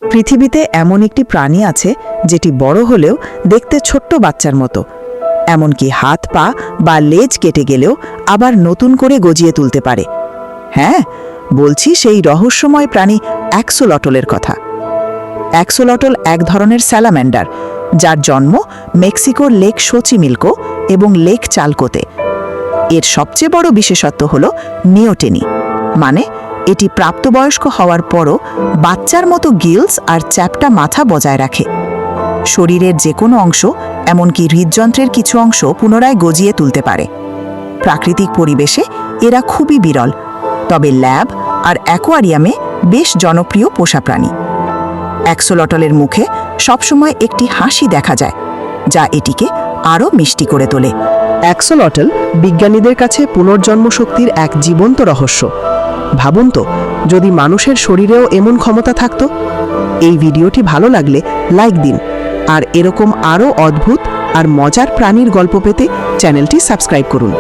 পৃথিবীতে এমন একটি প্রাণী আছে যেটি বড় হলেও দেখতে ছোট্ট বাচ্চার মতো, এমনকি হাত পা বা লেজ কেটে গেলেও আবার নতুন করে গজিয়ে তুলতে পারে। হ্যাঁ, বলছি সেই রহস্যময় প্রাণী অ্যাক্সোলটলের কথা। অ্যাক্সোলটল এক ধরনের স্যালামেন্ডার, যার জন্ম মেক্সিকোর লেক সোচিমিলকো এবং লেক চালকোতে। এর সবচেয়ে বড় বিশেষত্ব হল নিওটেনি, মানে এটি প্রাপ্তবয়স্ক হওয়ার পরও বাচ্চার মতো গিলস আর চ্যাপ্টা মাথা বজায় রাখে। শরীরের যে কোনো অংশ, এমনকি হৃদযন্ত্রের কিছু অংশ পুনরায় গজিয়ে তুলতে পারে। প্রাকৃতিক পরিবেশে এরা খুবই বিরল, তবে ল্যাব আর অ্যাকোয়ারিয়ামে বেশ জনপ্রিয় পোষা প্রাণী। অ্যাক্সোলটলের মুখে সবসময় একটি হাসি দেখা যায়, যা এটিকে আরও মিষ্টি করে তোলে। অ্যাক্সোলটল বিজ্ঞানীদের কাছে পুনর্জন্ম শক্তির এক জীবন্ত রহস্য। ভাবুন তো, যদি মানুষের শরীরেও এমন ক্ষমতা থাকত। এই ভিডিওটি ভালো লাগলে লাইক দিন, আর এরকম আরও অদ্ভুত আর মজার প্রাণীর গল্প পেতে চ্যানেলটি সাবস্ক্রাইব করুন।